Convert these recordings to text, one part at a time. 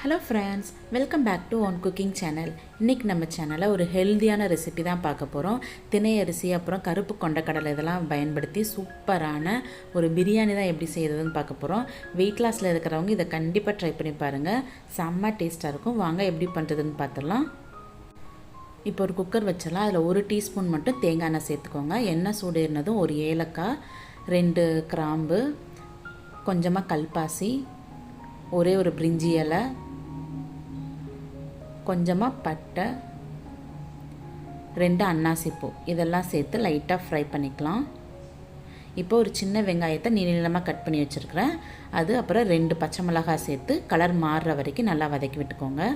Hello friends, welcome back to one cooking channel. இன்றைக்கி நம்ம சேனலில் ஒரு ஹெல்த்தியான ரெசிபி தான் பார்க்க போகிறோம். தினை அரிசி அப்புறம் கருப்பு கொண்டக்கடலை இதெல்லாம் பயன்படுத்தி சூப்பரான ஒரு பிரியாணி தான் எப்படி செய்கிறதுன்னு பார்க்க போகிறோம். வெயிட் லாஸில் இருக்கிறவங்க இதை கண்டிப்பாக ட்ரை பண்ணி பாருங்கள். செம்ம டேஸ்ட்டாக இருக்கும். வாங்க எப்படி பண்ணுறதுன்னு பார்த்துடலாம். இப்போ ஒரு குக்கர் வச்சிடலாம். அதில் 1 டீஸ்பூன் மட்டும் தேங்காய் எண்ணெய் சேர்த்துக்கோங்க. எண்ணெய் சூடு ஏறினதும் ஒரு ஏலக்காய், 2 கிராம்பு, கொஞ்சமாக கல்பாசி, ஒரே ஒரு பிரிஞ்சி இலை, கொஞ்சமாக பட்டை, 2 அன்னாசிப்பூ இதெல்லாம் சேர்த்து லைட்டாக ஃப்ரை பண்ணிக்கலாம். இப்போ ஒரு சின்ன வெங்காயத்தை நீளமாக கட் பண்ணி வச்சுருக்கிறேன். அது அப்புறம் 2 பச்சை மிளகாய் சேர்த்து கலர் மாறுற வரைக்கும் நல்லா வதக்கி விட்டுக்கோங்க.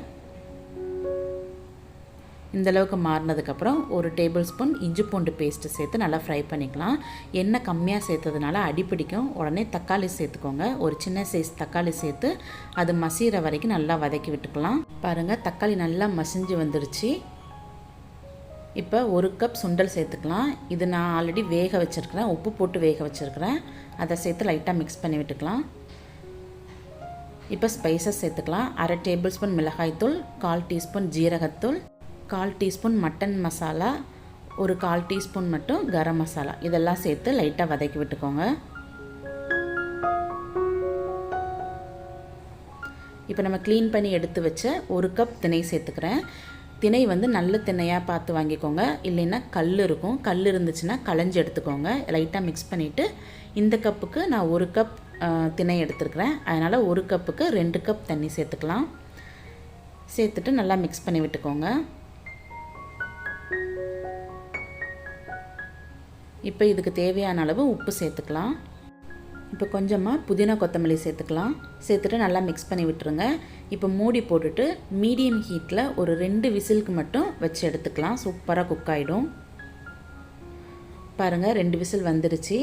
இந்தளவுக்கு மாறினதுக்கப்புறம் ஒரு டேபிள் ஸ்பூன் இஞ்சி பூண்டு பேஸ்ட்டு சேர்த்து நல்லா ஃப்ரை பண்ணிக்கலாம். எண்ணெய் கம்மியாக சேர்த்ததுனால அடிப்பிடிக்கும். உடனே தக்காளி சேர்த்துக்கோங்க. ஒரு சின்ன சைஸ் தக்காளி சேர்த்து அது மசிகிற வரைக்கும் நல்லா வதக்கி விட்டுக்கலாம். பாருங்கள், தக்காளி நல்லா மசிஞ்சு வந்துருச்சு. இப்போ 1 கப் சுண்டல் சேர்த்துக்கலாம். இது நான் ஆல்ரெடி வேக வச்சுருக்கிறேன், உப்பு போட்டு வேக வச்சுருக்கிறேன். அதை சேர்த்து லைட்டாக மிக்ஸ் பண்ணி விட்டுக்கலாம். இப்போ ஸ்பைசஸ் சேர்த்துக்கலாம். 1/2 டேபிள் ஸ்பூன் மிளகாய்த்தூள், 1/4 டீஸ்பூன் ஜீரகத்தூள், 1/4 டீஸ்பூன் மட்டன் மசாலா, ஒரு 1/4 டீஸ்பூன் மட்டும் கரம் மசாலா இதெல்லாம் சேர்த்து லைட்டாக வதக்கி விட்டுக்கோங்க. இப்போ நம்ம க்ளீன் பண்ணி எடுத்து வச்ச 1 கப் திணை சேர்த்துக்கிறேன். திணை நல்ல திணையாக பார்த்து வாங்கிக்கோங்க. இல்லைன்னா கல் இருக்கும். கல் இருந்துச்சுன்னா களைஞ்சி எடுத்துக்கோங்க. லைட்டாக மிக்ஸ் பண்ணிவிட்டு இந்த கப்புக்கு நான் 1 கப் திணை எடுத்துருக்கிறேன். அதனால் 1 கப்புக்கு 2 கப் தண்ணி சேர்த்துக்கலாம். சேர்த்துட்டு நல்லா மிக்ஸ் பண்ணி விட்டுக்கோங்க. இப்போ இதுக்கு தேவையான அளவு உப்பு சேர்த்துக்கலாம். இப்போ கொஞ்சமாக புதினா கொத்தமல்லி சேர்த்துக்கலாம். சேர்த்துட்டு நல்லா மிக்ஸ் பண்ணி விட்டுருங்க. இப்போ மூடி போட்டுட்டு மீடியம் ஹீட்டில் ஒரு 2 விசிலுக்கு மட்டும் வச்சு எடுத்துக்கலாம். சூப்பராக குக் ஆகிடும். பாருங்கள், 2 விசில் வந்துருச்சு.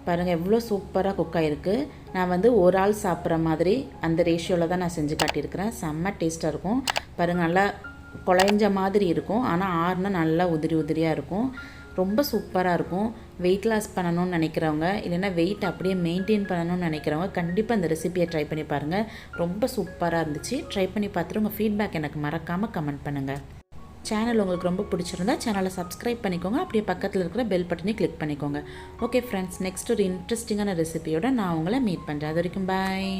பாருங்கள் எவ்வளோ சூப்பராக குக் ஆகிருக்கு. நான் ஒரு ஆள் சாப்பிட்ற மாதிரி அந்த ரேஷியோவில் தான் நான் செஞ்சு காட்டியிருக்கிறேன். செம்ம டேஸ்ட்டாக இருக்கும். பாருங்கள், நல்லா குழைஞ்ச மாதிரி இருக்கும். ஆனால் ஆறுனா நல்லா உதிரி உதிரியாக இருக்கும். ரொம்ப சூப்பராக இருக்கும். வெயிட் லாஸ் பண்ணணும்னு நினைக்கிறவங்க, இல்லைன்னா வெயிட் அப்படியே மெயின்டைன் பண்ணணும்னு நினைக்கிறவங்க கண்டிப்பாக இந்த ரெசிபியை ட்ரை பண்ணி பாருங்கள். ரொம்ப சூப்பராக இருந்துச்சு. ட்ரை பண்ணி பார்த்துட்டு உங்கள் ஃபீட்பேக் எனக்கு மறக்காமல் கமெண்ட் பண்ணுங்கள். சேனல் உங்களுக்கு ரொம்ப பிடிச்சிருந்தா சேனலை சப்ஸ்கிரைப் பண்ணிக்கோங்க. அப்படியே பக்கத்தில் இருக்கிற பெல் பட்டனையும் கிளிக் பண்ணிக்கோங்க. ஓகே ஃப்ரெண்ட்ஸ், நெக்ஸ்ட் ஒரு இன்ட்ரெஸ்டிங்கான ரெசிபியோட நான் உங்களை மீட் பண்ணுறேன். அது வரைக்கும் பாய்.